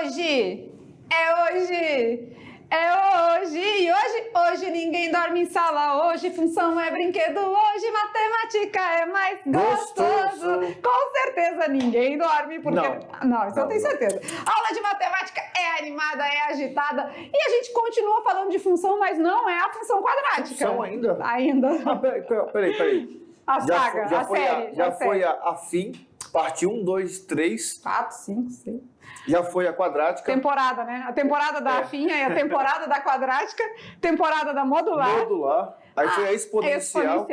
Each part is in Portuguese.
hoje! É hoje! É hoje! E hoje ninguém dorme em sala, hoje função é brinquedo, hoje matemática é mais gostoso. Com certeza ninguém dorme, porque... Não, isso eu tenho certeza. A aula de matemática é animada, é agitada, e a gente continua falando de função, mas não é a função quadrática. Função ainda? Ainda. Ah, peraí. A saga, a série. Já foi a fim, parte 1, 2, 3. 4, 5, 6... Já foi a quadrática. Temporada, né? A temporada da afinha e a temporada da quadrática, temporada da modular. Modular. Aí foi a exponencial.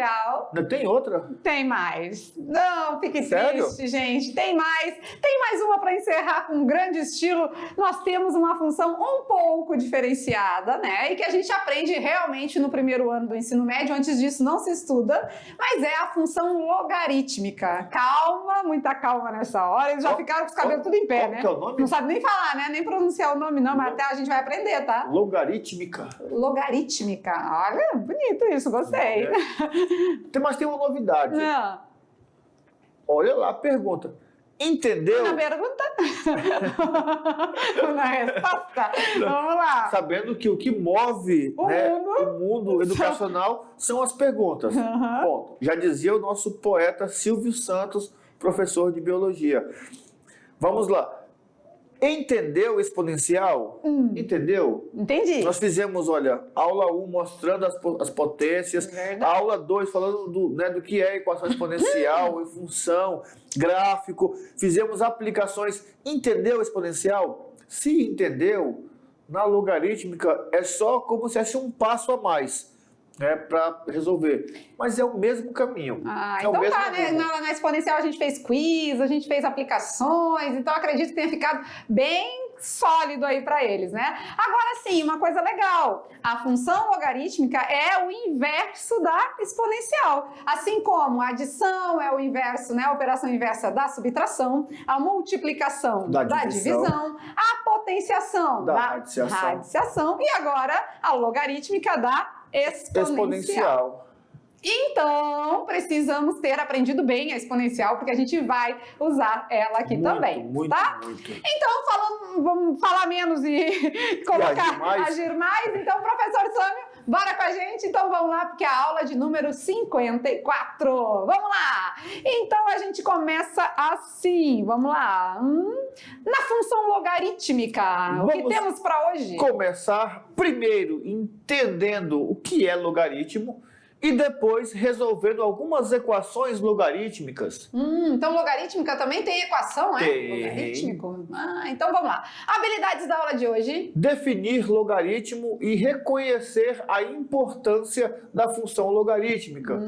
Não tem outra? Tem mais. Não, fique Sério? triste, gente. Tem mais. Tem mais uma para encerrar com um grande estilo. Nós temos uma função um pouco diferenciada, né? E que a gente aprende realmente no primeiro ano do ensino médio. Antes disso não se estuda, mas é a função logarítmica. Calma, muita calma nessa hora. Eles já ficaram com os cabelos tudo em pé, né? Que é o nome? Não sabe nem falar, né? Nem pronunciar o nome, não, mas até a gente vai aprender, tá? Logarítmica. Logarítmica. Olha, bonito isso, gostei. Mas tem uma novidade. Olha lá a pergunta. Entendeu? Na pergunta? Na resposta? Vamos lá. Sabendo que o que move o mundo educacional são as perguntas. Ponto. Já dizia o nosso poeta Silvio Santos, professor de biologia. Vamos lá. Entendeu o exponencial? Entendeu? Entendi. Nós fizemos, olha, aula 1 mostrando as potências, aula 2 falando do que é equação exponencial, função, gráfico. Fizemos aplicações. Entendeu o exponencial? Se entendeu, na logarítmica é só como se fosse um passo a mais. Para resolver. Mas é o mesmo caminho. Então tá, né? Na exponencial a gente fez quiz, a gente fez aplicações, então acredito que tenha ficado bem sólido aí para eles, né? Agora sim, uma coisa legal, a função logarítmica é o inverso da exponencial, assim como a adição é o inverso, né? A operação inversa da subtração, a multiplicação da divisão, a potenciação da radiciação e agora a logarítmica da exponencial. Então, precisamos ter aprendido bem a exponencial, porque a gente vai usar ela aqui também, tá? Então, vamos falar menos e agir mais. Então, professor Sâmio, bora com a gente? Então, vamos lá, porque é a aula de número 54. Vamos lá! Então, a gente começa assim, vamos lá. Na função logarítmica, o que temos para hoje? Começar primeiro entendendo o que é logaritmo, e depois resolvendo algumas equações logarítmicas. Então logarítmica também tem equação, tem. Logarítmico? Então vamos lá. Habilidades da aula de hoje. Definir logaritmo e reconhecer a importância da função logarítmica.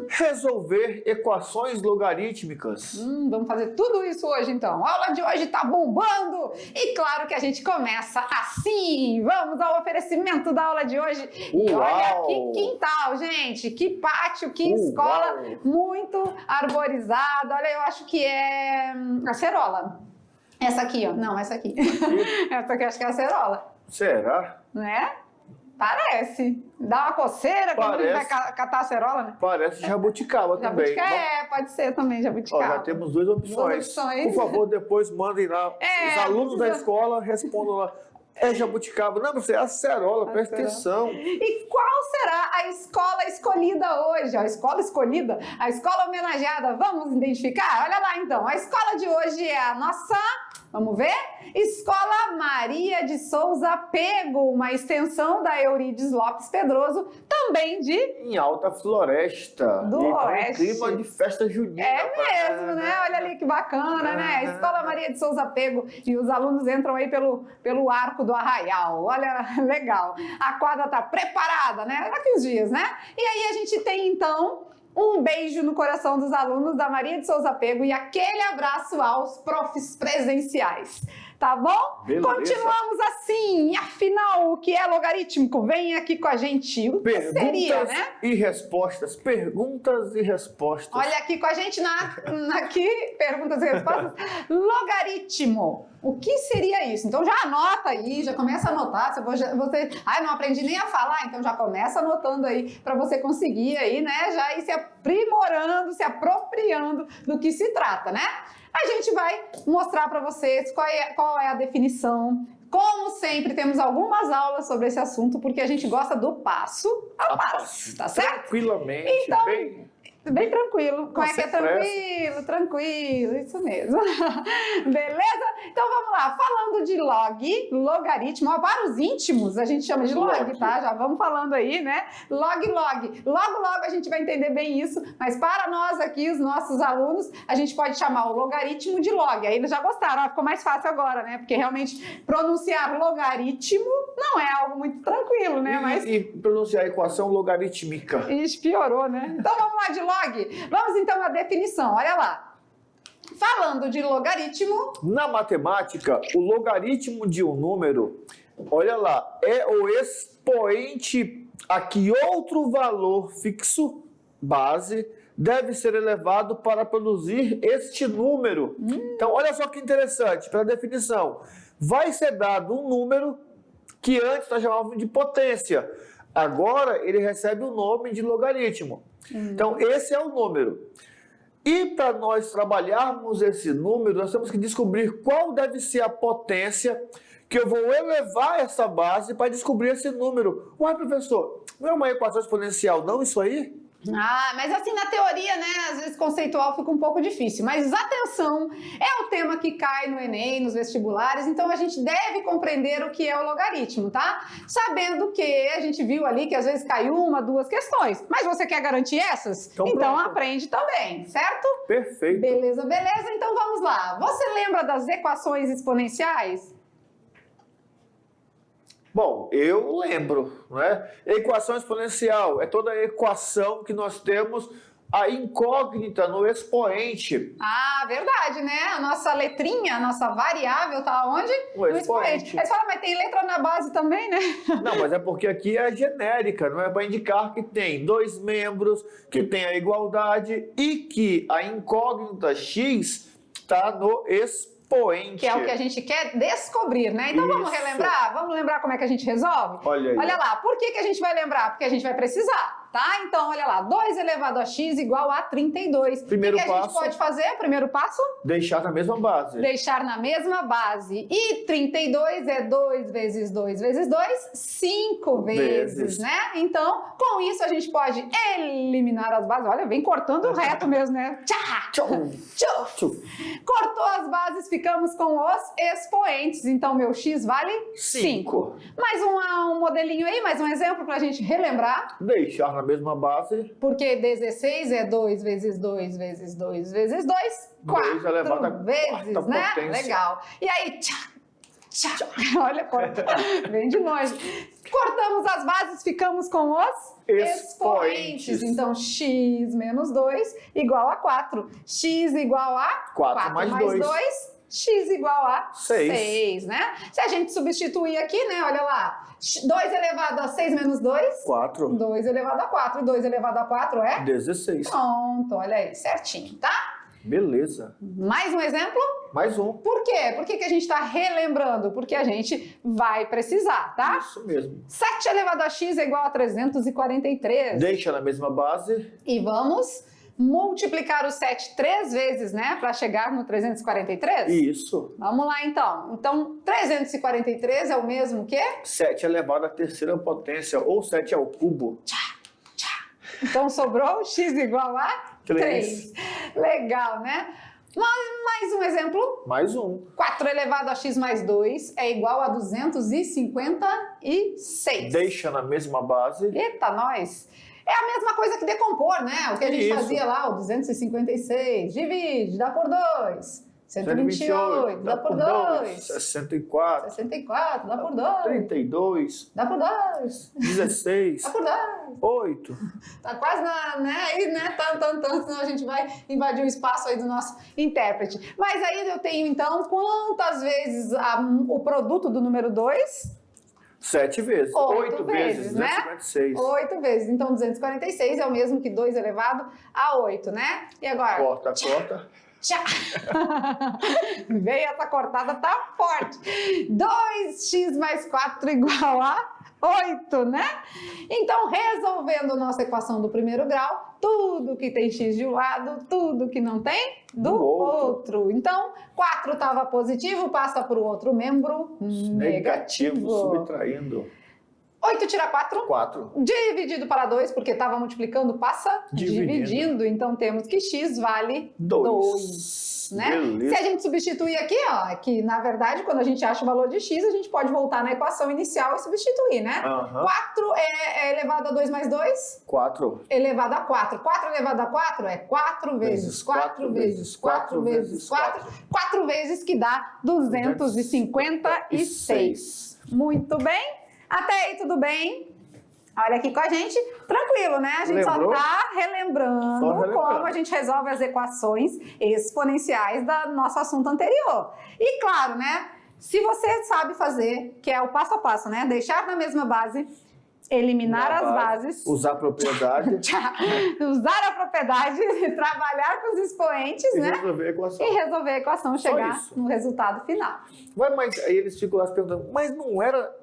Resolver equações logarítmicas. Vamos fazer tudo isso hoje então. A aula de hoje tá bombando! E claro que a gente começa assim. Vamos ao oferecimento da aula de hoje. E olha que quintal, gente! Que pátio, que escola muito arborizada. Olha, eu acho que é acerola. Essa aqui, ó. Não, essa aqui. Essa aqui acho que é acerola. Será? Não é? Parece. Dá uma coceira quando a gente vai catar acerola, né? Parece jabuticaba também. Pode ser também jabuticaba. Já temos duas opções. Por favor, depois mandem lá. Os alunos da escola respondam lá. É jabuticaba. Não, você é acerola, presta atenção. E qual será a escola escolhida hoje? A escola escolhida? A escola homenageada? Vamos identificar? Olha lá então. A escola de hoje é a nossa... Vamos ver? Escola Maria de Souza Pego, uma extensão da Eurides Lopes Pedroso, também em Alta Floresta. Do Oeste. Clima de festa junina. É mesmo, né? Olha ali que bacana, né? Escola Maria de Souza Pego. E os alunos entram aí pelo arco do Arraial. Olha, legal. A quadra tá preparada, né? Daqui uns dias, né? E aí a gente tem, então... Um beijo no coração dos alunos da Maria de Souza Pego e aquele abraço aos profs presenciais. Tá bom? Beleza. Continuamos assim. E afinal, o que é logarítmico? Vem aqui com a gente. O que seria, né? E respostas. Perguntas e respostas. Olha aqui com a gente aqui, perguntas e respostas. Logaritmo. O que seria isso? Então já anota aí, já começa a anotar. Se você, não aprendi nem a falar, então já começa anotando aí para você conseguir aí, né? Já ir se aprimorando, se apropriando do que se trata, né? A gente vai mostrar para vocês qual é a definição. Como sempre, temos algumas aulas sobre esse assunto, porque a gente gosta do passo a passo, tá certo? Tranquilamente, então, bem tranquilo. Como é que é tranquilo? Tranquilo, isso mesmo. Beleza? Então vamos lá. Falando de logaritmo, ó, para os íntimos a gente chama de log, tá? Já vamos falando aí, né? Log. Logo a gente vai entender bem isso, mas para nós aqui, os nossos alunos, a gente pode chamar o logaritmo de log. Aí eles já gostaram, ó, ficou mais fácil agora, né? Porque realmente pronunciar logaritmo não é algo muito tranquilo, né? E pronunciar a equação logarítmica. Ixi, piorou, né? Então vamos lá de log. Vamos então à definição, olha lá. Falando de logaritmo... Na matemática, o logaritmo de um número, olha lá, é o expoente a que outro valor fixo, base, deve ser elevado para produzir este número. Então, olha só que interessante, para a definição. Vai ser dado um número que antes nós chamávamos de potência. Agora, ele recebe o nome de logaritmo. Então, esse é o número. E para nós trabalharmos esse número, nós temos que descobrir qual deve ser a potência que eu vou elevar essa base para descobrir esse número. Ué, professor, não é uma equação exponencial, não, isso aí? Ah, mas assim, na teoria, né, às vezes conceitual fica um pouco difícil, mas atenção, é o tema que cai no Enem, nos vestibulares, então a gente deve compreender o que é o logaritmo, tá? Sabendo que a gente viu ali que às vezes cai uma, duas questões, mas você quer garantir essas? Então aprende também, certo? Perfeito. Beleza, então vamos lá. Você lembra das equações exponenciais? Bom, eu lembro, né? Equação exponencial é toda a equação que nós temos a incógnita no expoente. Ah, verdade, né? A nossa letrinha, a nossa variável tá onde? No expoente. Aí você fala, mas tem letra na base também, né? Não, mas é porque aqui é genérica, não é para indicar que tem dois membros, que tem a igualdade e que a incógnita x está no expoente. Que é o que a gente quer descobrir, né? Então vamos relembrar? Vamos lembrar como é que a gente resolve? Olha aí. Olha lá, por que a gente vai lembrar? Porque a gente vai precisar, tá? Então, olha lá, 2 elevado a x igual a 32. Primeiro passo. O que a gente passo, pode fazer? O primeiro passo? Deixar na mesma base. Deixar na mesma base. E 32 é 2 vezes 2 vezes 2, 5 vezes, né? Então, com isso a gente pode eliminar as bases. Olha, vem cortando reto mesmo, né? Tchau. Cortou as bases, ficamos com os expoentes. Então, meu x vale 5. Mais um modelinho aí, mais um exemplo pra gente relembrar. Deixar na mesma base. Porque 16 é 2 vezes 2 vezes 2 vezes 2, 4 elevado a vezes, quarta né? potência. Legal. E aí, tchau. Olha, vem de longe. Cortamos as bases, ficamos com os expoentes. Então, x menos 2 igual a 4. X igual a 4 mais 2. X igual a 6. 6, né? Se a gente substituir aqui, né? Olha lá. 2 elevado a 6 menos 2? 4. 2 elevado a 4. E 2 elevado a 4 é? 16. Pronto, olha aí, certinho, tá? Beleza. Mais um exemplo? Mais um. Por quê? Por que a gente está relembrando? Porque a gente vai precisar, tá? Isso mesmo. 7 elevado a x é igual a 343. Deixa na mesma base. E vamos multiplicar o 7 3 vezes, né? Para chegar no 343? Isso. Vamos lá, então. Então, 343 é o mesmo que? 7 elevado à terceira potência, ou 7 ao cubo. Então, sobrou x igual a 3. Legal, né? Mais um exemplo. Mais um. 4 elevado a x mais 2 é igual a 256. Deixa na mesma base. Eita, nós! É a mesma coisa que decompor, né? O que a gente fazia lá, o 256. Divide, dá por 2. 128, dá por 2. 64. 64, dá por 2. 32. Dá por 2. 16. Dá por 2. 8. Tá quase né? Aí, né? Senão a gente vai invadir o espaço aí do nosso intérprete. Mas aí eu tenho, então, quantas vezes o produto do número 2? 7 vezes. 8 vezes, né? 256. 8 vezes. Então, 246 é o mesmo que 2 elevado a 8, né? E agora? Corta. Tchá! Veio essa cortada, tá forte. 2x mais 4 igual a 8, né? Então, resolvendo nossa equação do primeiro grau, tudo que tem x de um lado, tudo que não tem do outro. Então, 4 estava positivo, passa para o outro membro negativo. Subtraindo. 8 tira 4. 4. Dividido para 2, porque estava multiplicando, passa dividindo. Então, temos que x vale 2. Né? Se a gente substituir aqui, ó, que na verdade, quando a gente acha o valor de x, a gente pode voltar na equação inicial e substituir, né? 4 é elevado a 2 mais 2? 4. Elevado a 4. 4 elevado a 4 é 4 vezes 4 vezes 4 vezes 4. 4 vezes que dá 256. Muito bem? Até aí, tudo bem? Olha aqui com a gente, tranquilo, né? A gente só está relembrando como a gente resolve as equações exponenciais do nosso assunto anterior. E claro, né? Se você sabe fazer, que é o passo a passo, né? Deixar na mesma base, eliminar as bases. Usar a propriedade. Usar a propriedade, trabalhar com os expoentes, e né? Resolver a equação. E resolver a equação, chegar no resultado final. Mas aí eles ficam lá se perguntando, mas não era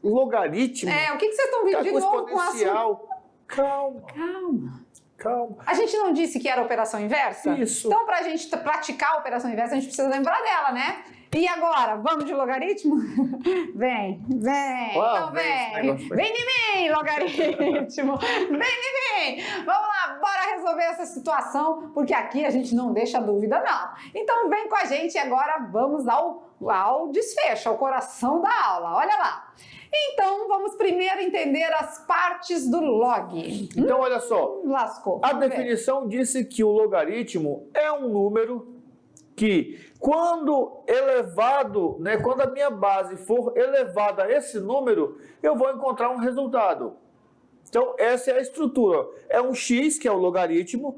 logaritmo? O que vocês estão vendo de novo com o assunto? Calma. A gente não disse que era operação inversa? Isso. Então, para a gente praticar a operação inversa, a gente precisa lembrar dela, né? E agora, vamos de logaritmo? Vem. Então vem de mim, logaritmo. Vem de mim. Vamos lá, bora resolver essa situação, porque aqui a gente não deixa dúvida, não. Então vem com a gente e agora vamos ao desfecho, ao coração da aula. Olha lá. Então, vamos primeiro entender as partes do log. Então, olha só. Lascou. A definição disse que o logaritmo é um número que, quando elevado, né, quando a minha base for elevada a esse número, eu vou encontrar um resultado. Então, essa é a estrutura. É um x, que é o logaritmo,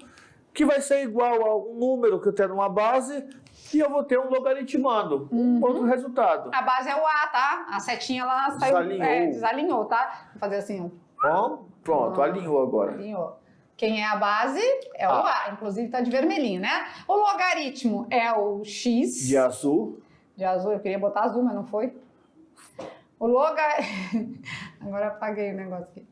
que vai ser igual a um número que eu tenho numa base, e eu vou ter um logaritmando, outro resultado. A base é o A, tá? A setinha lá saiu, desalinhou, tá? Vou fazer assim, ó. Pronto, alinhou agora. Alinhou. Quem é a base é o A, inclusive tá de vermelhinho, né? O logaritmo é o X. De azul. De azul, eu queria botar azul, mas não foi. Agora apaguei o negócio aqui.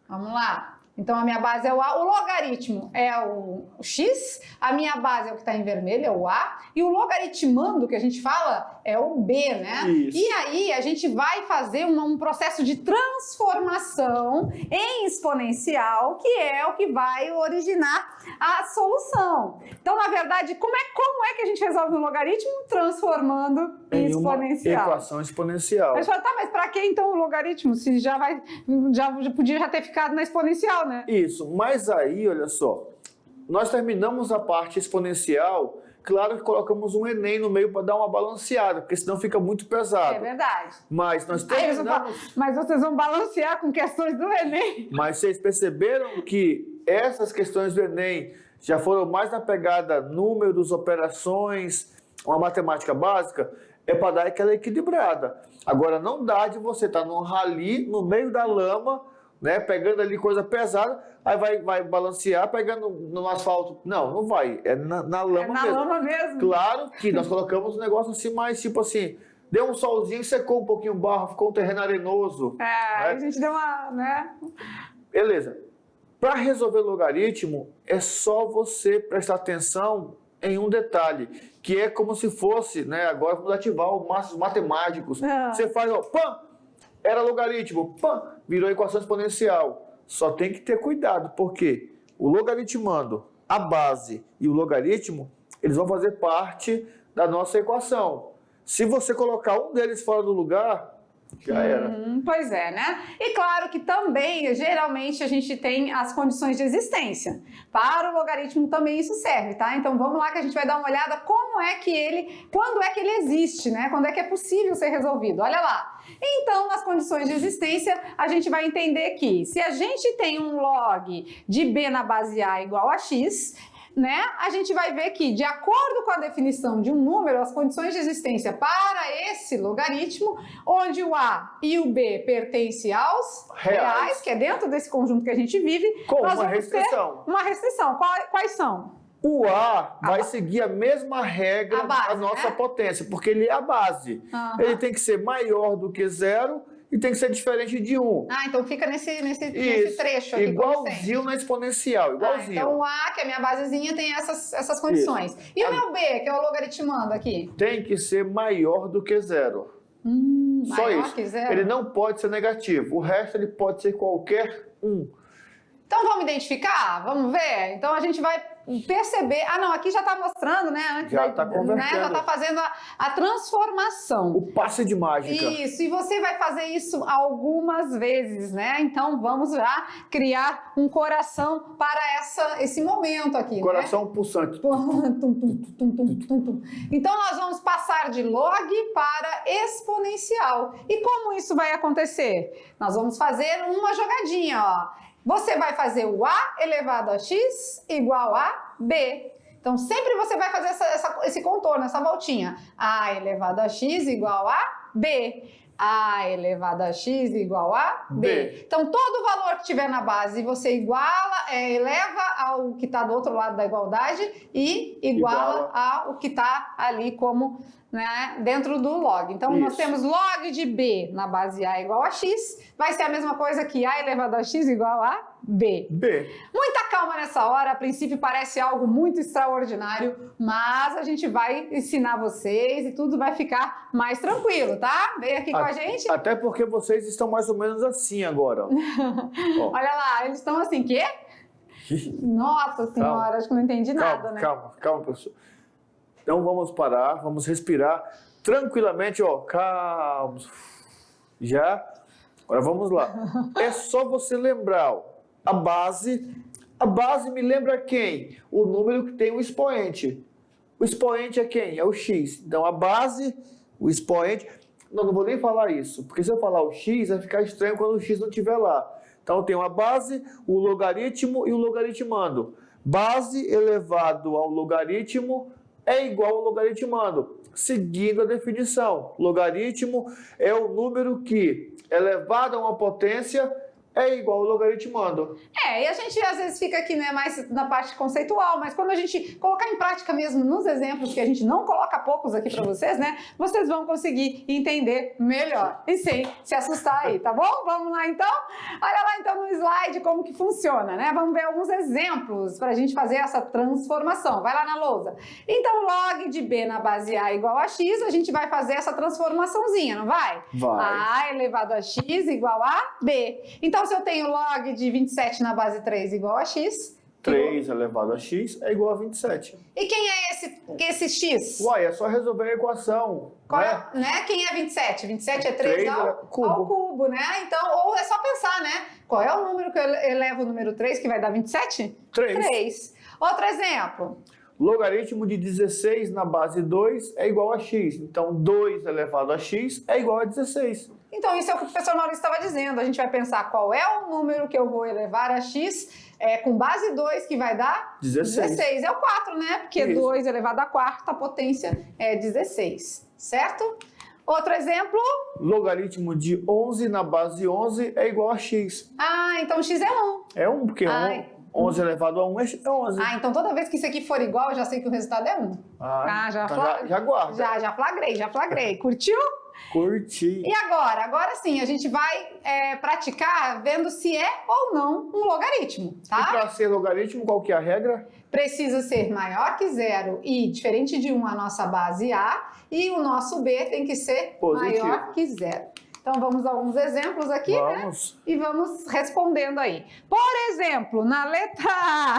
Vamos lá. Então, a minha base é o A, o logaritmo é o X, a minha base é o que está em vermelho, é o A, e o logaritmando, que a gente fala, é o B, né? Isso. E aí, a gente vai fazer um processo de transformação em exponencial, que é o que vai originar a solução. Então, na verdade, como é que a gente resolve um logaritmo? Transformando em exponencial. Uma equação exponencial. Mas para que então o logaritmo? Se já podia ter ficado na exponencial, né? Isso, mas aí, olha só, nós terminamos a parte exponencial, claro que colocamos um Enem no meio para dar uma balanceada, porque senão fica muito pesado. É verdade. Mas nós terminamos... Mas vocês vão balancear com questões do Enem. Mas vocês perceberam que essas questões do Enem já foram mais na pegada números, operações, uma matemática básica? É para dar aquela equilibrada. Agora, não dá de você estar num rally, no meio da lama, né, pegando ali coisa pesada, aí vai balancear, pegando no asfalto. Não vai. É na lama mesmo. Lama mesmo. Claro que nós colocamos um negócio assim, mais tipo assim, deu um solzinho, secou um pouquinho o barro, ficou um terreno arenoso. Né? A gente deu uma, né? Beleza. Para resolver logaritmo, é só você prestar atenção em um detalhe, que é como se fosse, né, agora vamos ativar os matemáticos. Você faz, ó, pam, era logaritmo, pam, virou equação exponencial. Só tem que ter cuidado, porque o logaritmando, a base e o logaritmo, eles vão fazer parte da nossa equação. Se você colocar um deles fora do lugar, já era. Pois é, né? E claro que também, geralmente, a gente tem as condições de existência. Para o logaritmo também isso serve, tá? Então vamos lá que a gente vai dar uma olhada quando é que ele existe, né? Quando é que é possível ser resolvido. Olha lá. Então, nas condições de existência, a gente vai entender que se a gente tem um log de b na base a igual a x, né, a gente vai ver que, de acordo com a definição de um número, as condições de existência para esse logaritmo, onde o A e o B pertencem aos reais, que é dentro desse conjunto que a gente vive, com nós uma vamos restrição. ter uma restrição. Quais são? O A vai seguir a mesma regra da nossa né? potência, porque ele é a base. Ele tem que ser maior do que 0 e tem que ser diferente de 1. Então fica nesse trecho aqui. Igualzinho na exponencial, igualzinho. Então o A, que é a minha basezinha, tem essas condições. Isso. E o meu B, que é o logaritmando aqui? Tem que ser maior do que 0. Só maior isso. que 0? Ele não pode ser negativo. O resto ele pode ser qualquer 1. Então vamos identificar? Vamos ver? Então a gente vai perceber... não, aqui já está mostrando, né? Antes Já está convertendo. Né? Já está fazendo a transformação. O passe de mágica. Isso, e você vai fazer isso algumas vezes, né? Então vamos já criar um coração para esse momento aqui, Coração né? pulsante. Então nós vamos passar de log para exponencial. E como isso vai acontecer? Nós vamos fazer uma jogadinha, ó. Você vai fazer o A elevado a x igual a B. Então, sempre você vai fazer esse contorno, essa voltinha. A elevado a x igual a B. A elevado a x igual a B. Então, todo valor que tiver na base, você eleva ao que está do outro lado da igualdade e iguala ao que está ali como... né, dentro do log. Então, nós temos log de B na base A igual a x, vai ser a mesma coisa que A elevado a x igual a B. Muita calma nessa hora, a princípio parece algo muito extraordinário, mas a gente vai ensinar vocês e tudo vai ficar mais tranquilo, tá? Vem aqui com a gente. Até porque vocês estão mais ou menos assim agora. Ó. Olha lá, eles estão assim, quê? Nossa senhora, acho que não entendi nada, né? Calma, professor. Então vamos parar, vamos respirar tranquilamente, ó, calmos. Já? Agora vamos lá. É só você lembrar, ó, a base me lembra quem? O número que tem o expoente. O expoente é quem? É o x. Então a base, o expoente... Não vou nem falar isso, porque se eu falar o x, vai ficar estranho quando o x não estiver lá. Então tem uma base, o logaritmo e o logaritmando. Base elevado ao logaritmo é igual ao logaritmando, seguindo a definição. Logaritmo é o número que, elevado a uma potência, é igual ao logaritmando. E a gente às vezes fica aqui, né, mais na parte conceitual, mas quando a gente colocar em prática mesmo nos exemplos, que a gente não coloca poucos aqui para vocês, né, vocês vão conseguir entender melhor e sem se assustar aí, tá bom? Vamos lá então? Olha lá então no slide como que funciona, né? Vamos ver alguns exemplos para a gente fazer essa transformação. Vai lá na lousa. Então, log de B na base A igual a x, a gente vai fazer essa transformaçãozinha, não vai? Vai. A elevado a x igual a B. Então, se eu tenho log de 27 na base 3 igual a x... 3 elevado a x é igual a 27. E quem é esse x? Uai, é só resolver a equação. Né? Quem é 27? 27 é 3 ao cubo, né? Então, ou é só pensar, né? Qual é o número que eu elevo o número 3 que vai dar 27? 3. Outro exemplo. Logaritmo de 16 na base 2 é igual a x. Então, 2 elevado a x é igual a 16. Então, isso é o que o professor Maurício estava dizendo. A gente vai pensar qual é o número que eu vou elevar a x com base 2, que vai dar 16. É o 4, né? Porque isso. 2 elevado a quarta, a potência é 16, certo? Outro exemplo. Logaritmo de 11 na base 11 é igual a x. Então x é 1. É 1, porque 11 elevado a 1 é 11. Então toda vez que isso aqui for igual, eu já sei que o resultado é 1. Já guarda. Já flagrei. Curtiu? Curti. E agora? Agora sim, a gente vai praticar vendo se é ou não um logaritmo, tá? E para ser logaritmo, qual que é a regra? Precisa ser maior que 0 e diferente de 1 a nossa base A, e o nosso B tem que ser positivo. Maior que 0. Então vamos a alguns exemplos aqui, né? E vamos respondendo aí. Por exemplo, na letra A,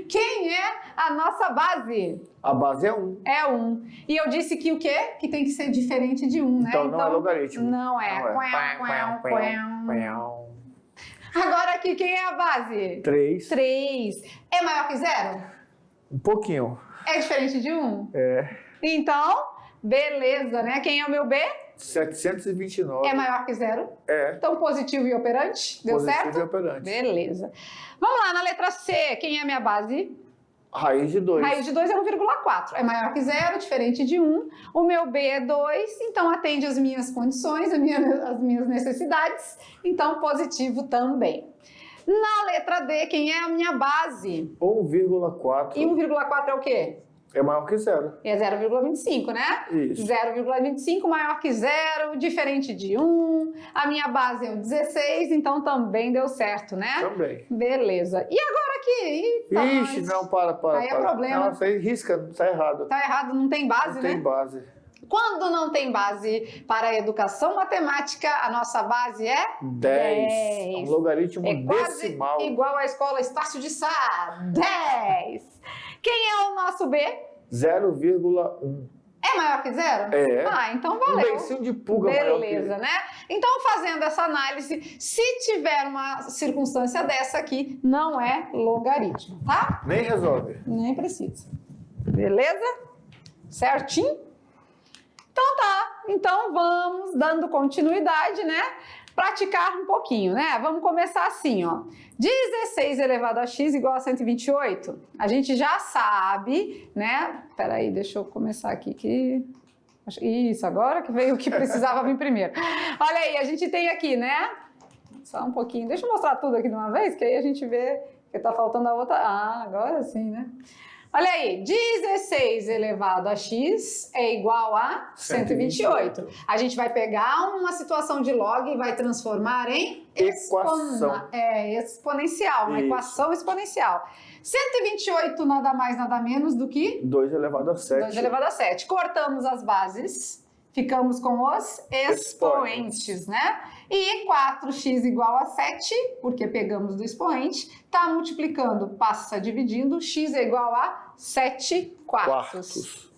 quem é a nossa base? A base é 1. É 1. E eu disse que o quê? Que tem que ser diferente de 1, né? Então não é logaritmo. Não é. Agora aqui, quem é a base? 3. 3. É maior que 0? Um pouquinho. É diferente de 1? É. Então, beleza, né? Quem é o meu B? 729. É maior que 0? É. Então, positivo e operante? Deu certo? Positivo e operante. Beleza. Vamos lá, na letra C, quem é a minha base? Raiz de 2. Raiz de 2 é 1,4. É maior que 0, diferente de 1. O meu B é 2, então atende às minhas condições, às minhas necessidades. Então, positivo também. Na letra D, quem é a minha base? 1,4. E 1,4 é o quê? É maior que zero. É 0,25, né? Isso. 0,25 maior que 0, diferente de 1. A minha base é o 16, então também deu certo, né? Também. Beleza. E agora aqui? Eita, Ixi, não, para. Aí é problema. Não, isso aí risca, tá errado. Tá errado, não tem base, Não né? tem base. Quando não tem base para a educação matemática, a nossa base é 10. Um logaritmo É quase decimal. igual à escola Estácio de Sá. 10. Quem é o nosso B? 0,1. É maior que 0? É. Ah, então Um valeu. beicinho de pulga maior que Beleza, né? Então, fazendo essa análise, se tiver uma circunstância dessa aqui, não é logaritmo, tá? Nem resolve. Nem precisa. Beleza? Certinho? Então tá. Então vamos dando continuidade, né? Praticar um pouquinho, né? Vamos começar assim, ó. 16 elevado a x igual a 128. A gente já sabe, né? Peraí, deixa eu começar aqui. Isso, agora que veio o que precisava vir primeiro. Olha aí, a gente tem aqui, né? Só um pouquinho. Deixa eu mostrar tudo aqui de uma vez, que aí a gente vê que tá faltando a outra. Ah, agora sim, né? Olha aí, 16 elevado a x é igual a 128. A gente vai pegar uma situação de log e vai transformar em Equação. exponencial, uma Isso. equação exponencial. 128 nada mais, nada menos do que 2 elevado a 7. 2 elevado a 7. Cortamos as bases, ficamos com os expoentes, né? E 4x igual a 7, porque pegamos do expoente, está multiplicando, passa dividindo, x é igual a 7 quartos.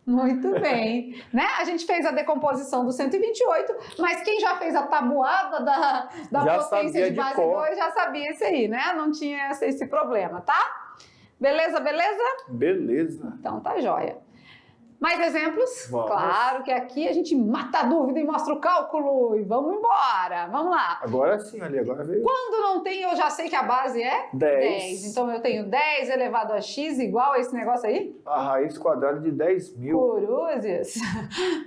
Muito bem. Né? A gente fez a decomposição do 128, mas quem já fez a tabuada da Já potência sabia de de base cor. 2 já sabia esse aí, né? Não tinha esse problema, tá? Beleza, beleza? Beleza. Então tá jóia. Mais exemplos? Vamos. Claro que aqui a gente mata a dúvida e mostra o cálculo e vamos embora. Vamos lá. Agora sim, ali, agora veio. Quando não tem, eu já sei que a base é 10. Então eu tenho 10 elevado a x igual a esse negócio aí? A raiz quadrada de 10.000. Cruzes.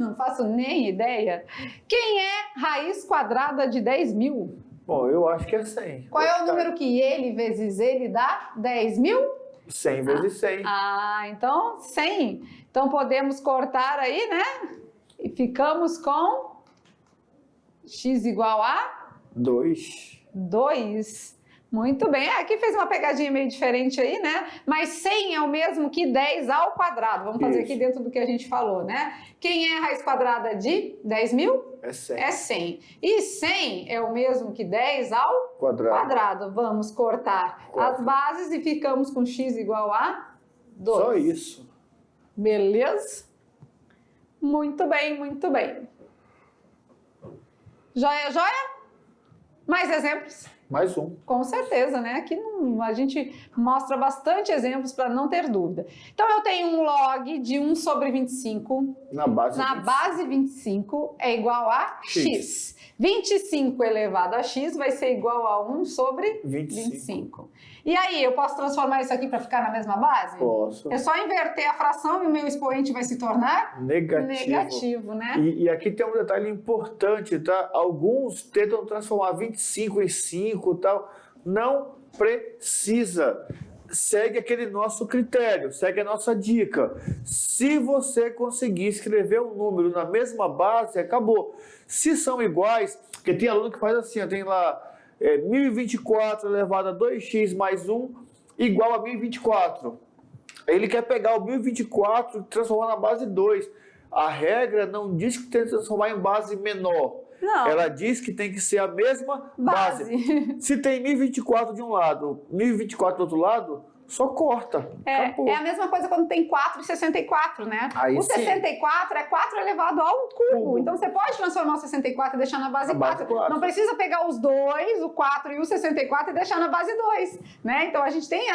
Não faço nem ideia. Quem é raiz quadrada de 10.000? Bom, eu acho que é 100. Qual é o número que ele vezes ele dá 10.000? 100 vezes 100. Ah, então 100. Então podemos cortar aí, né? E ficamos com x igual a 2. 2. Muito bem. Aqui fez uma pegadinha meio diferente aí, né? Mas 100 é o mesmo que 10 ao quadrado. Vamos fazer Isso. aqui dentro do que a gente falou, né? Quem é a raiz quadrada de 10.000? É 100. É 100. E 100 é o mesmo que 10 ao Quadrado. quadrado. Vamos cortar as bases e ficamos com x igual a 2. Só isso. Beleza? Muito bem, muito bem. Joia, joia? Mais exemplos? Mais um. Com certeza, né? Aqui a gente mostra bastante exemplos para não ter dúvida. Então, eu tenho um log de 1 sobre 25. Na base. Na 25. base 25 é igual a x. 25 elevado a x vai ser igual a 1 sobre 25. E aí, eu posso transformar isso aqui para ficar na mesma base? Posso. É só inverter a fração e o meu expoente vai se tornar negativo, né? E aqui tem um detalhe importante, tá? Alguns tentam transformar 25 em 5 e tal. Não precisa. Segue aquele nosso critério, segue a nossa dica. Se você conseguir escrever um número na mesma base, acabou. Se são iguais, porque tem aluno que faz assim, ó, tem lá 1024 elevado a 2x mais 1 igual a 1024. Ele quer pegar o 1024 e transformar na base 2. A regra não diz que tem que transformar em base menor. Não. Ela diz que tem que ser a mesma base. Se tem 1024 de um lado, 1024 do outro lado, só corta. Acabou. É a mesma coisa quando tem 4 e 64, né? Aí o sim. 64 é 4 elevado ao cubo. Então você pode transformar o 64 e deixar na base 4. Não precisa pegar os dois, o 4 e o 64 e deixar na base 2, né? Então a gente tem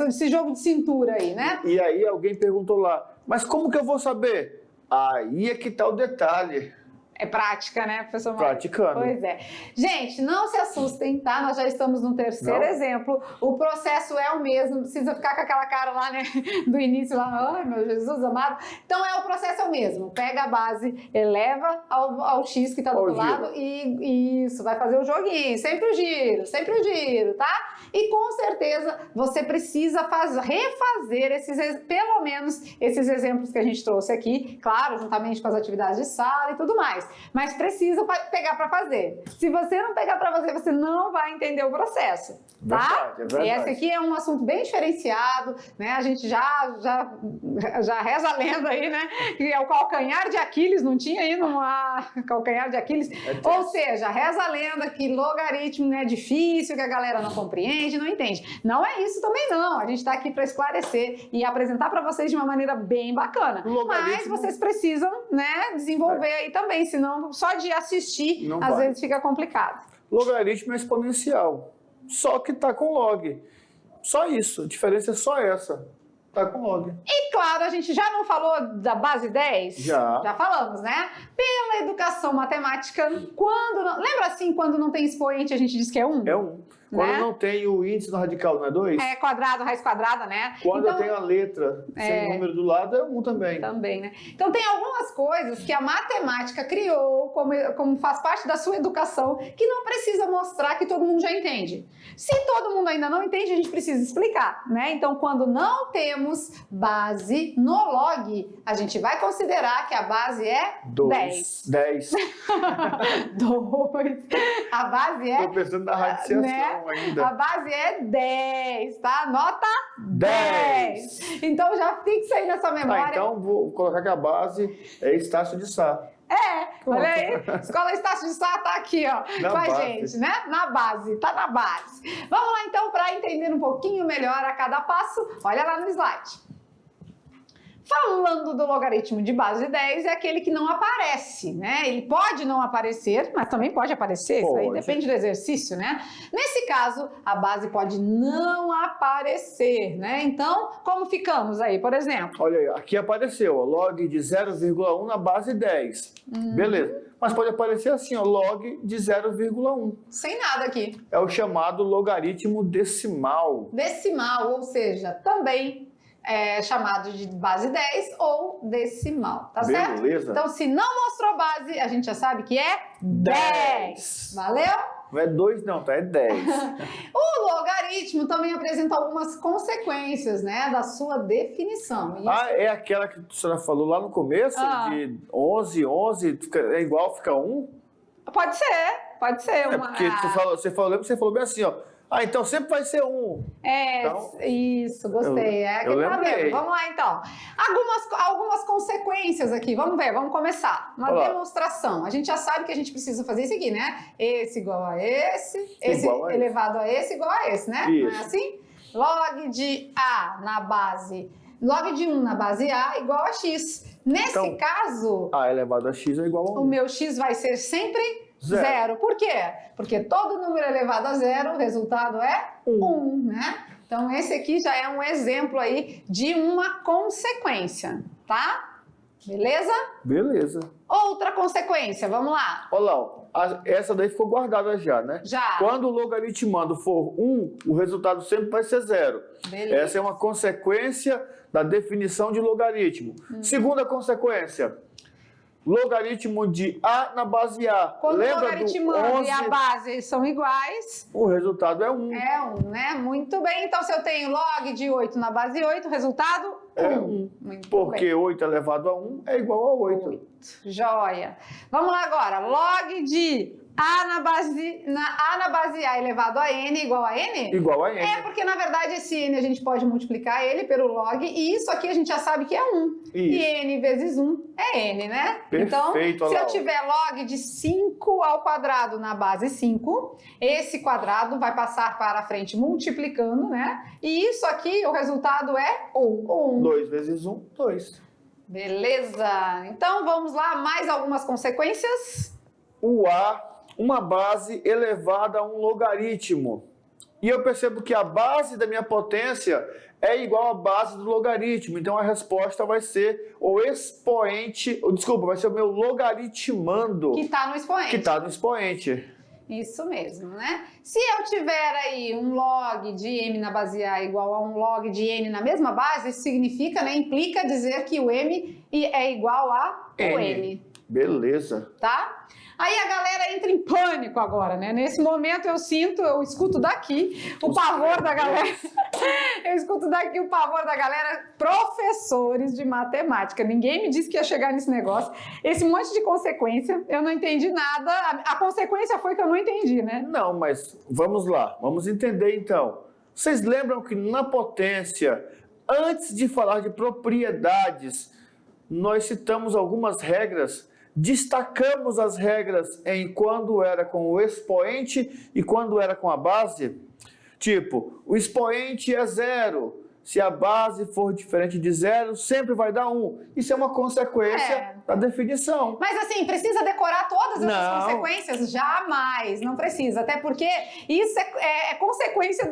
esse jogo de cintura aí, né? E aí alguém perguntou lá, mas como que eu vou saber? Aí é que tá o detalhe. É prática, né, professor Mauro? Praticando. Pois é. Gente, não se assustem, tá? Nós já estamos no terceiro exemplo. O processo é o mesmo, não precisa ficar com aquela cara lá, né, do início, lá, ai, meu Jesus amado. Então, o processo é o mesmo. Pega a base, eleva ao X que tá do outro lado e isso, vai fazer o joguinho. Sempre o giro, tá? E com certeza você precisa refazer pelo menos esses exemplos que a gente trouxe aqui, claro, juntamente com as atividades de sala e tudo mais. Mas precisa pegar para fazer. Se você não pegar para fazer, você não vai entender o processo, tá? Verdade. E esse aqui é um assunto bem diferenciado, né? A gente já reza a lenda aí, né? Que é o calcanhar de Aquiles, não tinha aí numa calcanhar de Aquiles? Ou seja, reza a lenda que logaritmo é difícil, que a galera não compreende, não entende. Não é isso também não. A gente está aqui para esclarecer e apresentar para vocês de uma maneira bem bacana. Mas vocês precisam, né, desenvolver aí também, senão só de assistir às vezes fica complicado. Logaritmo é exponencial, só que está com log. Só isso, a diferença é só essa. Tá com log. E claro, a gente já não falou da base 10? Já falamos, né? Pela educação matemática, lembra assim, quando não tem expoente a gente diz que é 1? É 1. Quando não tem o índice no radical, não é 2? É quadrado, raiz quadrada, né? Quando eu tenho a letra sem número do lado, é 1 também. Também, né? Então tem algumas coisas que a matemática criou como faz parte da sua educação que não precisa mostrar que todo mundo já entende. Se todo mundo ainda não entende, a gente precisa explicar, né? Então quando não temos base no log, a gente vai considerar que a base é 10. 10. 2. A base é... Tô pensando na radiciação, né? Ainda. A base é 10, tá? Nota 10. Então já fixa aí nessa memória. Então vou colocar que a base é Estácio de Sá. Olha aí, Escola Estácio de Sá tá aqui, ó, com a gente, né? Na base, tá na base. Vamos lá então para entender um pouquinho melhor a cada passo. Olha lá no slide. Falando do logaritmo de base 10, é aquele que não aparece, né? Ele pode não aparecer, mas também pode aparecer, isso aí depende do exercício, né? Nesse caso, a base pode não aparecer, né? Então, como ficamos aí, por exemplo? Olha aí, aqui apareceu, ó, log de 0,1 na base 10. Beleza. Mas pode aparecer assim, ó, log de 0,1. Sem nada aqui. É o chamado logaritmo decimal. Decimal, ou seja, também é chamado de base 10 ou decimal, tá certo? Beleza. Então, se não mostrou base, a gente já sabe que é 10. Valeu? Não é 2 não, tá? É 10. O logaritmo também apresenta algumas consequências, né, da sua definição. Isso... é aquela que a senhora falou lá no começo, de 11 é igual, fica 1? Pode ser. Porque você falou bem assim, ó. Então sempre vai ser 1. Então, isso, gostei. Vamos lá, então. Algumas consequências aqui. Vamos ver, vamos começar. Uma demonstração. A gente já sabe que a gente precisa fazer isso aqui, né? Esse igual a esse elevado a esse igual a esse, né? Isso. Não é assim? Log de A na base... Log de 1 na base A igual a X. Nesse caso... A elevado a X é igual a 1. O meu X vai ser sempre... 0. Por quê? Porque todo número elevado a 0, o resultado é 1, né? Então, esse aqui já é um exemplo aí de uma consequência, tá? Beleza? Beleza. Outra consequência, vamos lá. Olha lá, essa daí ficou guardada já, né? Já. Quando o logaritmando for 1, o resultado sempre vai ser 0. Beleza. Essa é uma consequência da definição de logaritmo. Segunda consequência. Logaritmo de A na base A. Quando o logaritmando e a base são iguais... O resultado é 1. É 1, né? Muito bem. Então, se eu tenho log de 8 na base 8, o resultado é 1. Porque 8 elevado a 1 é igual a 8. Joia. Vamos lá agora. Log de A na base A elevado a N igual a N? Igual a N. Porque na verdade esse N a gente pode multiplicar ele pelo log e isso aqui a gente já sabe que é 1. Isso. E N vezes 1 é N, né? Perfeito, então, se eu tiver log de 5 ao quadrado na base 5, esse quadrado vai passar para a frente multiplicando, né? E isso aqui, o resultado é 1. 2 vezes 1, 2. Beleza. Então, vamos lá. Mais algumas consequências? O A, uma base elevada a um logaritmo. e eu percebo que a base da minha potência é igual à base do logaritmo. Então a resposta vai ser o expoente, desculpa, vai ser o meu logaritmando. Que está no expoente. Que está no expoente. Isso mesmo, né? Se eu tiver aí um log de m na base A igual a um log de n na mesma base, isso significa, né, implica dizer que o m é igual a o n. Beleza. Tá? Aí a galera entra em pânico agora, né? Nesse momento eu escuto daqui o pavor da galera. Eu escuto daqui o pavor da galera, professores de matemática. Ninguém me disse que ia chegar nesse negócio. Esse monte de consequência, eu não entendi nada. A consequência foi que eu não entendi, né? Não, mas vamos lá, vamos entender então. Vocês lembram que na potência, antes de falar de propriedades, nós citamos algumas regras, destacamos as regras em quando era com o expoente e quando era com a base? Tipo, o expoente é 0. Se a base for diferente de 0, sempre vai dar 1. Isso é uma consequência da definição. Mas assim, precisa decorar todas essas consequências? Jamais, não precisa. Até porque isso é consequência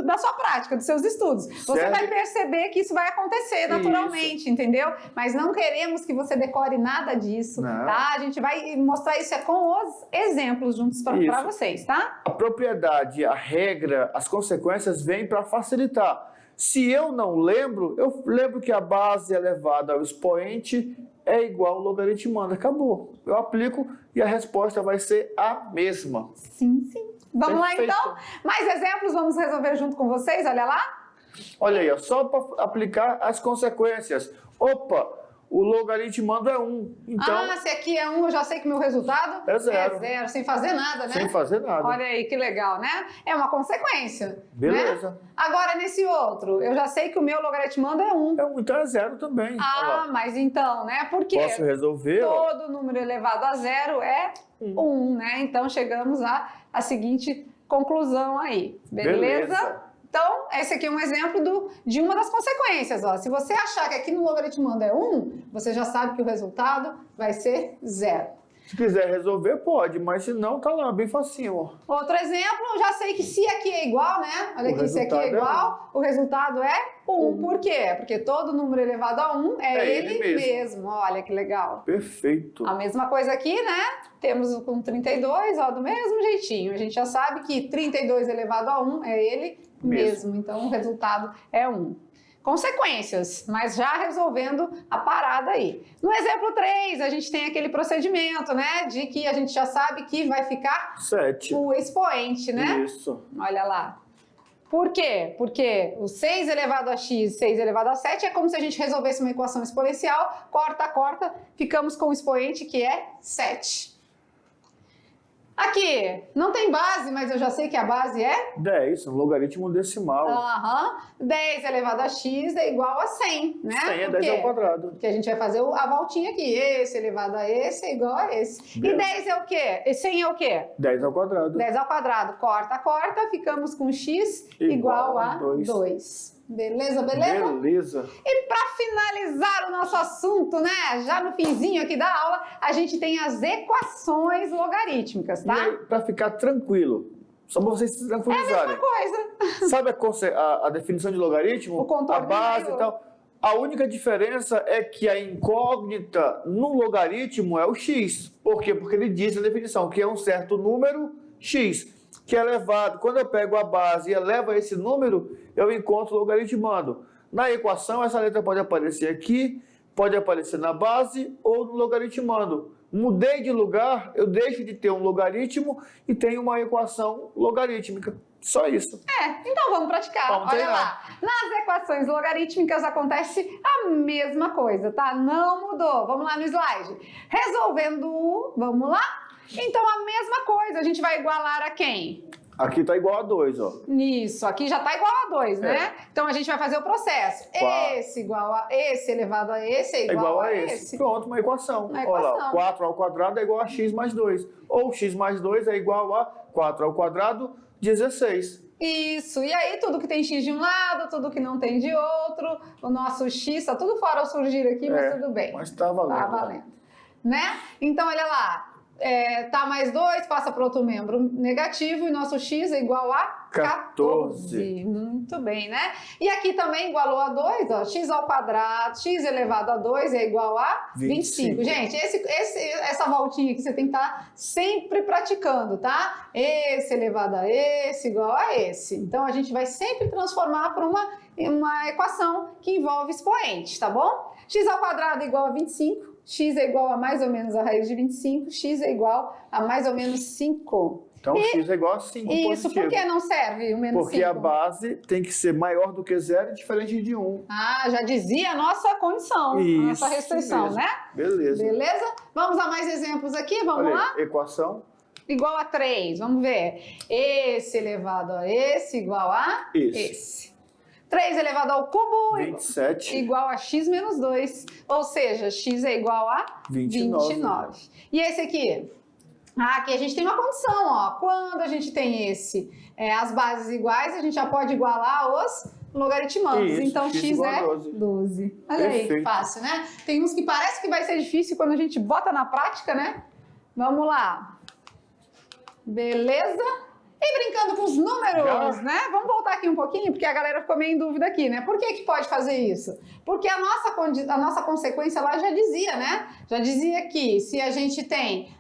da sua prática, dos seus estudos. Você vai perceber que isso vai acontecer naturalmente, entendeu? Mas não queremos que você decore nada disso, tá? A gente vai mostrar isso com os exemplos juntos para vocês, tá? A propriedade, a regra, as consequências vêm para facilitar. Se eu não lembro, eu lembro que a base elevada ao expoente é igual ao logaritmando. Acabou. Eu aplico e a resposta vai ser a mesma. Sim, sim. Vamos lá então? Mais exemplos, vamos resolver junto com vocês, olha lá. Olha aí, só para aplicar as consequências. Opa! O logaritmando é 1. Então, se aqui é 1, eu já sei que meu resultado é 0. É 0, sem fazer nada, né? Sem fazer nada. Olha aí, que legal, né? É uma consequência. Beleza. Né? Agora, nesse outro, eu já sei que o meu logaritmando é 1. É 1, então é 0 também. Mas então, né? Porque posso resolver? Todo número elevado a 0 é 1, né? Então, chegamos à seguinte conclusão aí. Beleza? Então, esse aqui é um exemplo de uma das consequências. Ó. Se você achar que aqui no logaritmando é 1, você já sabe que o resultado vai ser 0. Se quiser resolver, pode, mas se não, tá lá, bem facinho. Ó. Outro exemplo, já sei que se aqui é igual, né? Olha aqui, se aqui é igual, o resultado é 1. Por quê? Porque todo número elevado a 1 é ele mesmo. Olha que legal. Perfeito. A mesma coisa aqui, né? Temos com 32, ó, do mesmo jeitinho. A gente já sabe que 32 elevado a 1 é ele mesmo. Então, o resultado é 1. Consequências, mas já resolvendo a parada aí. No exemplo 3, a gente tem aquele procedimento, né? De que a gente já sabe que vai ficar 7. O expoente, né? Isso. Olha lá. Por quê? Porque o 6 elevado a x, 6 elevado a 7 é como se a gente resolvesse uma equação exponencial, corta, ficamos com o expoente que é 7. Aqui, não tem base, mas eu já sei que a base é 10, um logaritmo decimal. 10 elevado a x é igual a 100, né? 100 é 10 ao quadrado. Porque a gente vai fazer a voltinha aqui. Esse elevado a esse é igual a esse. E 10 é o quê? E 100 é o quê? 10 ao quadrado. 10 ao quadrado. Corta, ficamos com x igual a 2. Beleza? Beleza. E para finalizar o nosso assunto, né? Já no finzinho aqui da aula, a gente tem as equações logarítmicas, tá? E aí, para ficar tranquilo, só para vocês se tranquilizarem. É a mesma coisa. Sabe a definição de logaritmo? O contorno a base e tal. A única diferença é que a incógnita no logaritmo é o x. Por quê? Porque ele diz na definição que é um certo número x, que é elevado. Quando eu pego a base e elevo esse número, eu encontro o logaritmando. Na equação, essa letra pode aparecer aqui, pode aparecer na base ou no logaritmando. Mudei de lugar, eu deixo de ter um logaritmo e tenho uma equação logarítmica. Só isso. Então vamos praticar. Vamos Olha treinar. lá. Nas equações logarítmicas acontece a mesma coisa, tá? Não mudou. Vamos lá no slide. Resolvendo, vamos lá? Então a mesma coisa, a gente vai igualar a quem? Aqui está igual a 2, ó. Isso, aqui já está igual a 2, né? Então a gente vai fazer o processo. Esse igual a esse elevado a esse é igual a esse. Pronto, uma equação. Uma Olha lá, equação. 4 ao quadrado é igual a x mais 2. Ou x mais 2 é igual a 4 ao quadrado, 16. Isso, e aí tudo que tem x de um lado, tudo que não tem de outro, o nosso x está tudo fora ao surgir aqui, mas tudo bem. Mas está valendo. Tá valendo. Né? Então, olha lá. tá mais 2, passa para outro membro negativo e nosso x é igual a 14. Muito bem, né? E aqui também igualou a 2, ó, x ao quadrado, x elevado a 2 é igual a 25. Gente, essa voltinha aqui você tem que estar sempre praticando, tá? Esse elevado a esse igual a esse. Então, a gente vai sempre transformar para uma equação que envolve expoentes, tá bom? X ao quadrado é igual a 25, x é igual a mais ou menos a raiz de 25, x é igual a mais ou menos 5. Então, x é igual a 5 Isso, positivo. por que não serve o menos 5? Porque a base tem que ser maior do que 0 e diferente de 1. Ah, já dizia a nossa condição, Isso a nossa restrição, mesmo. né? Beleza. Beleza? Vamos a mais exemplos aqui, vamos Olha lá? aí, equação. Igual a 3, vamos ver. Esse elevado a esse igual a esse. 3 elevado ao cubo 27. igual a x menos 2. Ou seja, x é igual a 29. E esse aqui? Aqui a gente tem uma condição, ó. Quando a gente tem as bases iguais, a gente já pode igualar os logaritmandos. Isso, então, x é 12. Olha aí, que fácil, né? Tem uns que parece que vai ser difícil quando a gente bota na prática, né? Vamos lá. Beleza? E brincando com os números, né? Vamos voltar aqui um pouquinho, porque a galera ficou meio em dúvida aqui, né? Por que pode fazer isso? Porque a nossa consequência lá já dizia, né? Já dizia que se a gente tem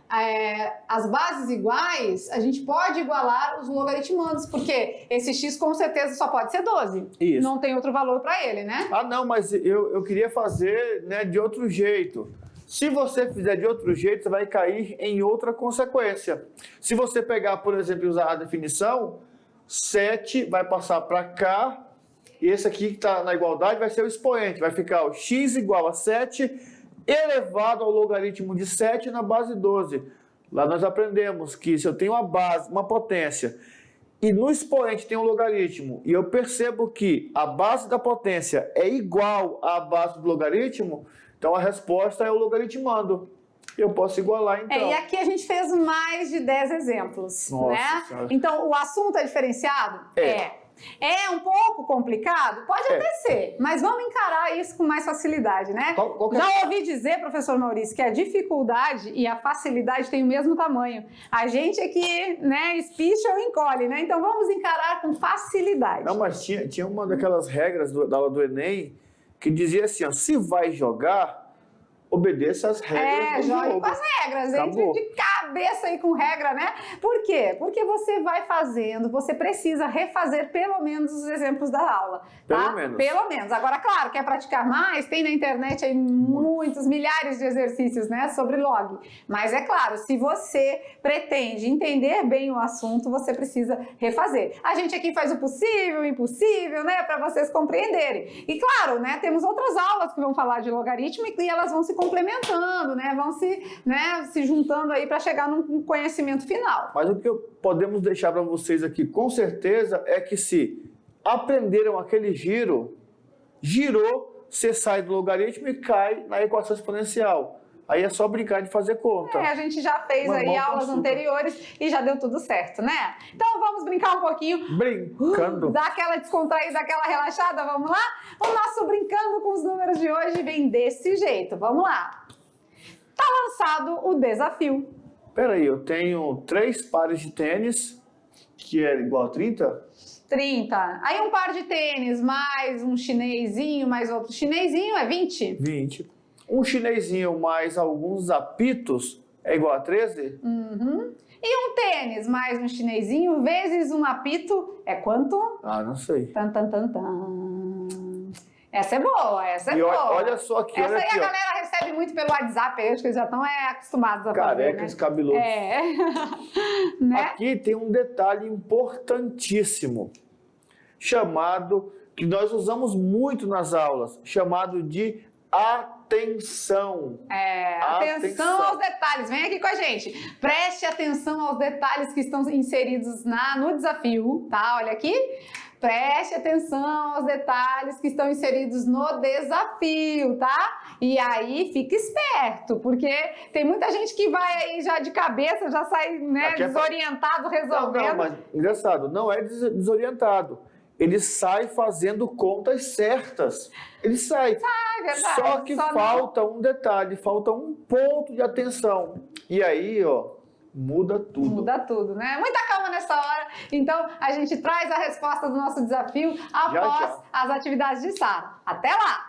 as bases iguais, a gente pode igualar os logaritmandos, porque esse x com certeza só pode ser 12. Isso. Não tem outro valor para ele, né? Ah, não, mas eu queria fazer, né, de outro jeito. Se você fizer de outro jeito, você vai cair em outra consequência. Se você pegar, por exemplo, e usar a definição, 7 vai passar para cá, e esse aqui que está na igualdade vai ser o expoente. Vai ficar o x igual a 7 elevado ao logaritmo de 7 na base 12. Lá nós aprendemos que se eu tenho uma base, uma potência, e no expoente tem um logaritmo, e eu percebo que a base da potência é igual à base do logaritmo, então a resposta é o logaritmando. Eu posso igualar, então. E aqui a gente fez mais de 10 exemplos, Nossa, né? Senhora. Então, o assunto é diferenciado? É um pouco complicado? Pode até ser, mas vamos encarar isso com mais facilidade, né? Já ouvi dizer, professor Maurício, que a dificuldade e a facilidade têm o mesmo tamanho. A gente aqui, né, espicha ou encolhe, né? Então, vamos encarar com facilidade. Não, mas tinha uma daquelas regras da aula do Enem que dizia assim, ó, se vai jogar, obedeça às regras do jogue jogo. com as regras, Acabou. entre de cabeça aí com regra, né? Por quê? Porque você vai fazendo, você precisa refazer pelo menos os exemplos da aula, tá? Pelo menos. Agora, claro, quer praticar mais? Tem na internet aí muitos, milhares de exercícios, né, sobre log. Mas é claro, se você pretende entender bem o assunto, você precisa refazer. A gente aqui faz o possível, o impossível, né, para vocês compreenderem. E claro, né, temos outras aulas que vão falar de logaritmo e elas vão se complementando, né? Vão se juntando aí para chegar num conhecimento final. Mas o que podemos deixar para vocês aqui, com certeza, é que se aprenderam aquele giro, girou, você sai do logaritmo e cai na equação exponencial. Aí é só brincar de fazer conta. A gente já fez aí aulas anteriores e já deu tudo certo, né? Então vamos brincar um pouquinho. Brincando. Dá aquela descontraída, dá aquela relaxada, vamos lá? O nosso Brincando com os Números de hoje vem desse jeito, vamos lá. Tá lançado o desafio. Peraí, eu tenho 3 pares de tênis, que é igual a 30? 30. Aí um par de tênis, mais um chinesinho, mais outro chinesinho, é 20? 20. Um chinesinho mais alguns apitos é igual a 13? Uhum. E um tênis mais um chinesinho vezes um apito é quanto? Ah, não sei. Tan, tan, tan, tan. Essa é boa, essa é boa. Olha só aqui, essa olha aí aqui, a galera recebe muito pelo WhatsApp, eu acho que eles já estão acostumados a fazer, carecas, né? cabeludos. Né? Aqui tem um detalhe importantíssimo, chamado, que nós usamos muito nas aulas, chamado de atenção. Atenção aos detalhes. Vem aqui com a gente. Preste atenção aos detalhes que estão inseridos no desafio, tá? Olha aqui. Preste atenção aos detalhes que estão inseridos no desafio, tá? E aí, fica esperto, porque tem muita gente que vai aí já de cabeça, já sai, né, desorientado, resolvendo. Não, mas engraçado, não é desorientado. Ele sai fazendo contas certas. Ele sai. É verdade. Só que falta um detalhe, falta um ponto de atenção. E aí, ó, muda tudo. Muda tudo, né? Muita calma nessa hora. Então, a gente traz a resposta do nosso desafio após Já. as atividades de Sara. Até lá!